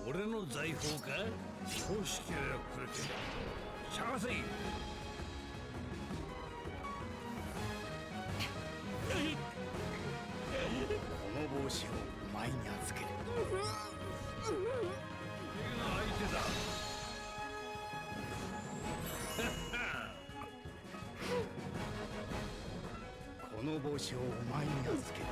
俺の財宝か？欲しければくれて探せ。この帽子をお前に預ける。俺が相手だ。この帽子をお前に預ける。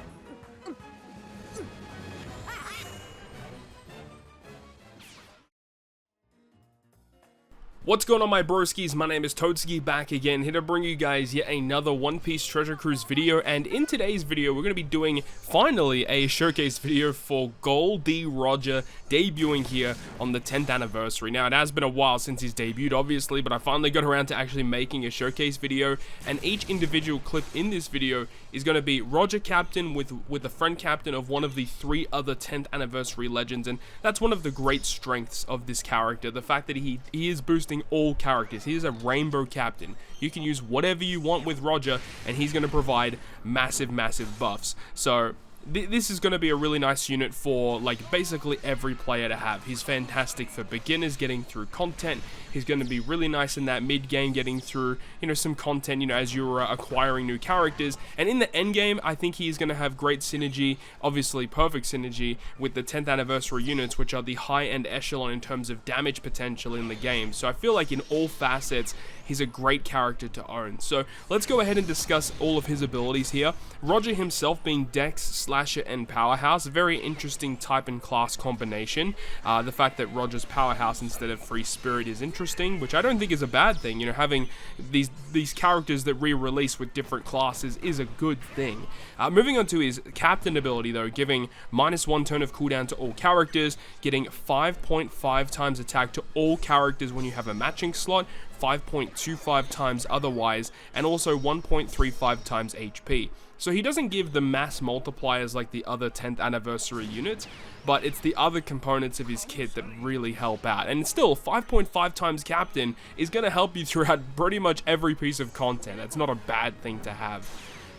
What's going on, my broskies? My name is Toadski, back again, here to bring you guys yet another One Piece Treasure Cruise video. And in today's video, we're going to be doing, finally, a showcase video for Gold D. Roger, debuting here on the 10th anniversary. Now, it has been a while since he's debuted, obviously, but I finally got around to actually making a showcase video. And each individual clip in this video is going to be Roger Captain with a friend captain of one of the 3 other 10th anniversary legends. And that's one of the great strengths of this character, the fact that he is boosting all characters. He is a rainbow captain. You can use whatever you want with Roger, and he's going to provide massive buffs. So this is going to be a really nice unit for like basically every player to have. He's fantastic for beginners getting through content. He's going to be really nice in that mid game getting through, you know, some content, you know, as you're acquiring new characters. And in the end game, I think he's going to have great synergy, obviously perfect synergy with the 10th anniversary units, which are the high end echelon in terms of damage potential in the game. So I feel like in all facets, he's a great character to own. So let's go ahead and discuss all of his abilities here. Roger himself being Dex, Slasher, and Powerhouse, a very interesting type and class combination. The fact that Roger's Powerhouse instead of Free Spirit is interesting, which I don't think is a bad thing. You know, having these characters that re-release with different classes is a good thing. Moving on to his Captain ability though, giving -1 turn of cooldown to all characters, getting 5.5 times attack to all characters when you have a matching slot, 5.25 times otherwise, and also 1.35 times HP. So he doesn't give the mass multipliers like the other 10th anniversary units, but it's the other components of his kit that really help out. And still, 5.5 times Captain is going to help you throughout pretty much every piece of content. That's not a bad thing to have.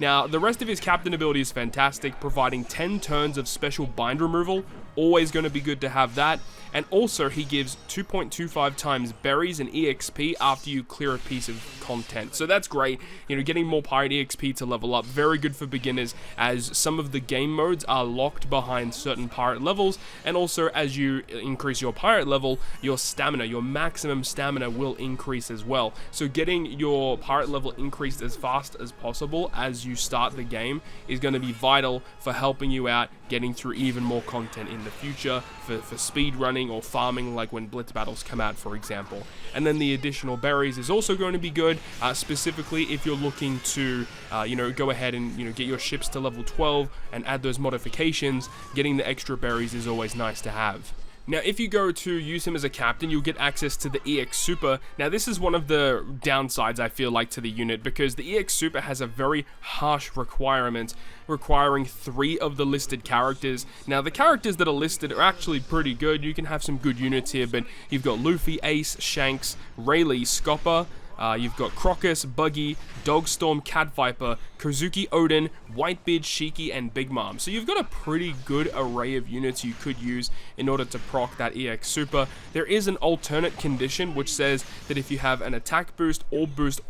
Now, the rest of his Captain ability is fantastic, providing 10 turns of special bind removal. Always going to be good to have that. And also, he gives 2.25 times berries and EXP after you clear a piece of content. So that's great. You know, getting more pirate EXP to level up, very good for beginners, as some of the game modes are locked behind certain pirate levels. And also, as you increase your pirate level, your stamina, your maximum stamina will increase as well. So getting your pirate level increased as fast as possible as you start the game is going to be vital for helping you out getting through even more content in the future, for speed running or farming, like when blitz battles come out, for example. And then the additional berries is also going to be good, specifically if you're looking to you know, go ahead and, you know, get your ships to level 12 and add those modifications. Getting the extra berries is always nice to have. Now, if you go to use him as a captain, you'll get access to the EX Super. Now, this is one of the downsides, I feel like, to the unit, because the EX Super has a very harsh requirement, requiring 3 of the listed characters. Now, the characters that are listed are actually pretty good. You can have some good units here, but you've got Luffy, Ace, Shanks, Rayleigh, Scopper. You've got Crocus, Buggy, Dogstorm, Cat Viper, Kozuki Odin, Whitebeard, Shiki, and Big Mom. So you've got a pretty good array of units you could use in order to proc that EX Super. There is an alternate condition which says that if you have an attack boost,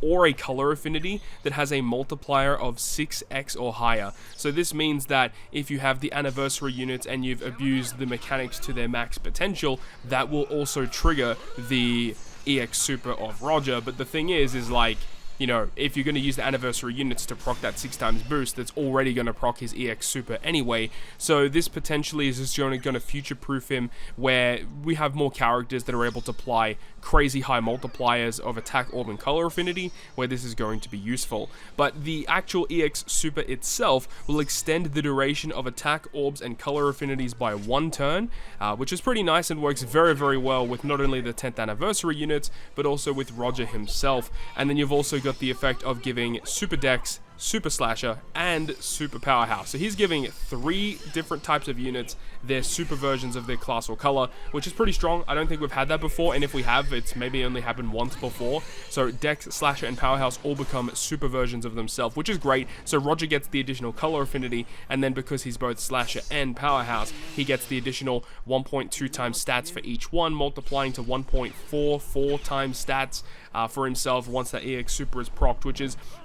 or a color affinity that has a multiplier of 6x or higher. So this means that if you have the anniversary units and you've abused the mechanics to their max potential, that will also trigger the EX Super of Roger. But the thing is like, you know, if you're going to use the anniversary units to proc that 6 times boost, that's already going to proc his EX Super anyway. So this potentially is just going to future-proof him, where we have more characters that are able to apply crazy high multipliers of attack, orb, and color affinity, where this is going to be useful. But the actual EX Super itself will extend the duration of attack, orbs, and color affinities by 1 turn, which is pretty nice and works very well with not only the 10th anniversary units, but also with Roger himself. And then you've also got the effect of giving Super Dex, Super Slasher, and Super Powerhouse. So he's giving 3 different types of units their super versions of their class or color, which is pretty strong. I don't think we've had that before, and if we have, it's maybe only happened once before. So Dex, Slasher, and Powerhouse all become super versions of themselves, which is great. So Roger gets the additional color affinity, and then because he's both Slasher and Powerhouse, he gets the additional 1.2 times stats for each one, multiplying to 1.44 times stats for himself once that EX super is procced,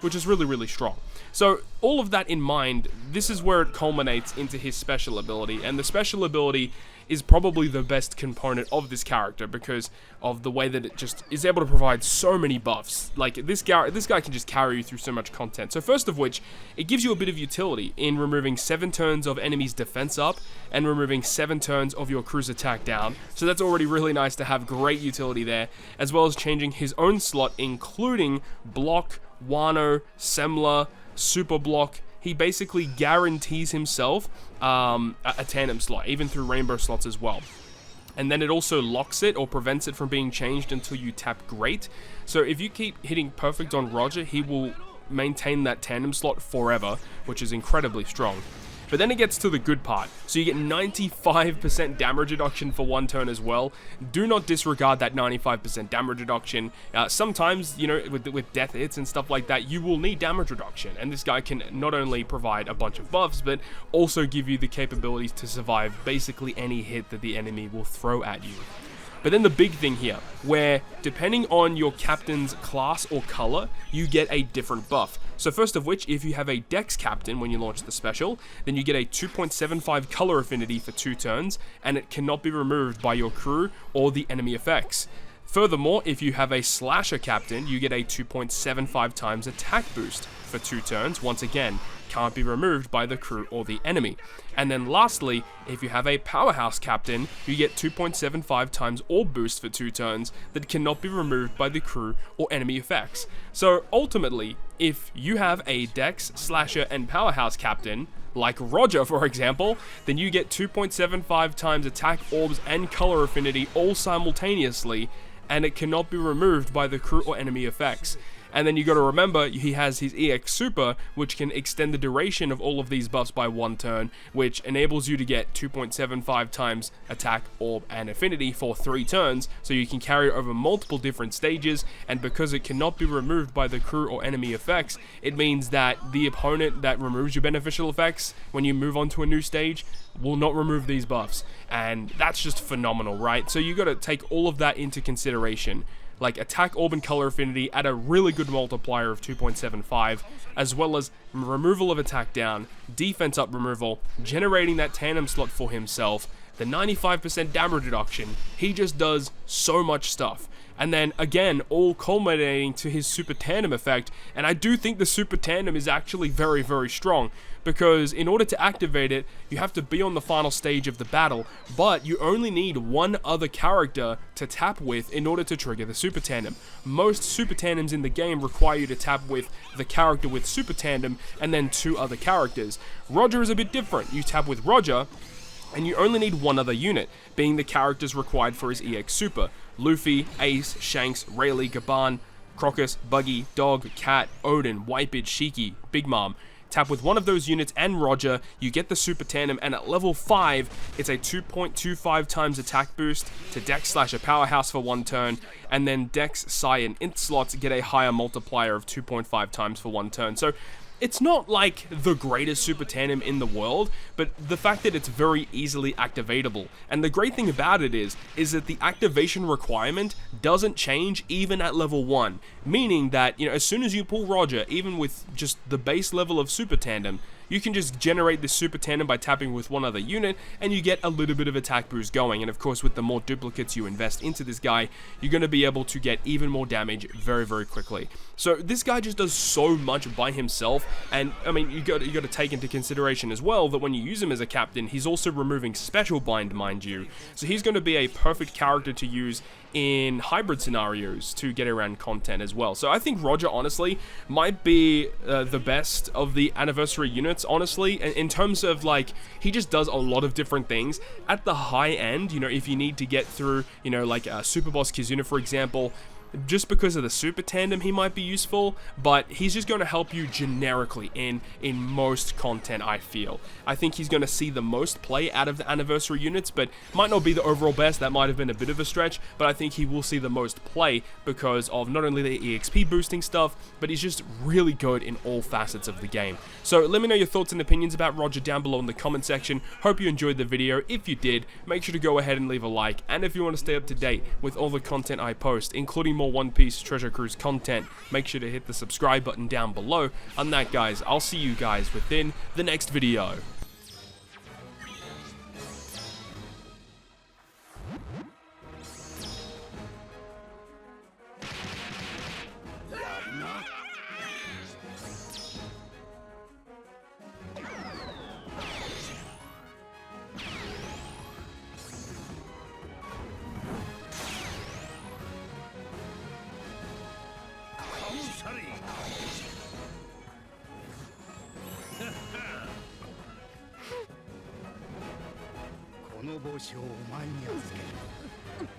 which is really, really strong. So all of that in mind, this is where it culminates into his special ability, and the special ability is probably the best component of this character because of the way that it just is able to provide so many buffs. Like, this guy can just carry you through so much content. So first of which, it gives you a bit of utility in removing 7 turns of enemies' defense up and removing 7 turns of your crew's attack down. So that's already really nice to have great utility there, as well as changing his own slot, including block, Wano, Semler, super block. He basically guarantees himself a tandem slot, even through rainbow slots as well. And then it also locks it or prevents it from being changed until you tap Great. So if you keep hitting perfect on Roger, he will maintain that tandem slot forever, which is incredibly strong. But then it gets to the good part. So you get 95% damage reduction for 1 turn as well. Do not disregard that 95% damage reduction. Sometimes, you know, with death hits and stuff like that, you will need damage reduction. And this guy can not only provide a bunch of buffs, but also give you the capabilities to survive basically any hit that the enemy will throw at you. But then the big thing here, where depending on your captain's class or color, you get a different buff. So first of which, if you have a Dex captain when you launch the special, then you get a 2.75 color affinity for 2 turns, and it cannot be removed by your crew or the enemy effects. Furthermore, if you have a Slasher captain, you get a 2.75 times attack boost for 2 turns, once again, can't be removed by the crew or the enemy. And then lastly, if you have a Powerhouse captain, you get 2.75 times orb boost for 2 turns that cannot be removed by the crew or enemy effects. So ultimately, if you have a Dex, Slasher, and Powerhouse captain, like Roger for example, then you get 2.75 times attack, orbs, and color affinity all simultaneously, and it cannot be removed by the crew or enemy effects. And then you got to remember, he has his EX Super, which can extend the duration of all of these buffs by 1 turn, which enables you to get 2.75 times attack, orb, and affinity for 3 turns, so you can carry it over multiple different stages, and because it cannot be removed by the crew or enemy effects, it means that the opponent that removes your beneficial effects when you move on to a new stage will not remove these buffs, and that's just phenomenal, right? So you got to take all of that into consideration. Like attack, orb, and color affinity at a really good multiplier of 2.75, as well as removal of attack down, defense up removal, generating that tandem slot for himself, the 95% damage reduction. He just does so much stuff. And then again, all culminating to his super tandem effect, and I do think the super tandem is actually very, very strong, because in order to activate it, you have to be on the final stage of the battle, but you only need 1 other character to tap with in order to trigger the super tandem. Most super tandems in the game require you to tap with the character with super tandem and then 2 other characters. Roger is a bit different. You tap with Roger, and you only need 1 other unit, being the characters required for his EX Super. Luffy, Ace, Shanks, Rayleigh, Gaban, Crocus, Buggy, Dog, Cat, Odin, Whitebeard, Shiki, Big Mom. Tap with one of those units and Roger, you get the super tandem, and at level 5, it's a 2.25 times attack boost to Dex Slasher Powerhouse for 1 turn, and then Dex, Psi, and Int slots get a higher multiplier of 2.5 times for 1 turn. So it's not like the greatest super tandem in the world, but the fact that it's very easily activatable. And the great thing about it is that the activation requirement doesn't change even at level 1. Meaning that, you know, as soon as you pull Roger, even with just the base level of super tandem, you can just generate this super tandem by tapping with 1 other unit, and you get a little bit of attack boost going. And of course, with the more duplicates you invest into this guy, you're going to be able to get even more damage very, very quickly. So this guy just does so much by himself, and I mean, you got to take into consideration as well that when you use him as a captain, he's also removing special bind, mind you. So he's going to be a perfect character to use in hybrid scenarios to get around content as well. So I think Roger honestly might be the best of the anniversary units, honestly, in terms of like, he just does a lot of different things at the high end. You know, if you need to get through, you know, like Super Boss Kizuna for example, just because of the super tandem he might be useful, but he's just going to help you generically in most content, I feel. I think he's going to see the most play out of the anniversary units, but might not be the overall best. That might have been a bit of a stretch, but I think he will see the most play because of not only the EXP boosting stuff, but he's just really good in all facets of the game. So let me know your thoughts and opinions about Roger down below in the comment section. Hope you enjoyed the video. If you did, make sure to go ahead and leave a like, and if you want to stay up to date with all the content I post, including more One Piece Treasure Cruise content, make sure to hit the subscribe button down below. On that, guys, I'll see you guys within the next video. Sorry. この帽子をお前に預ける。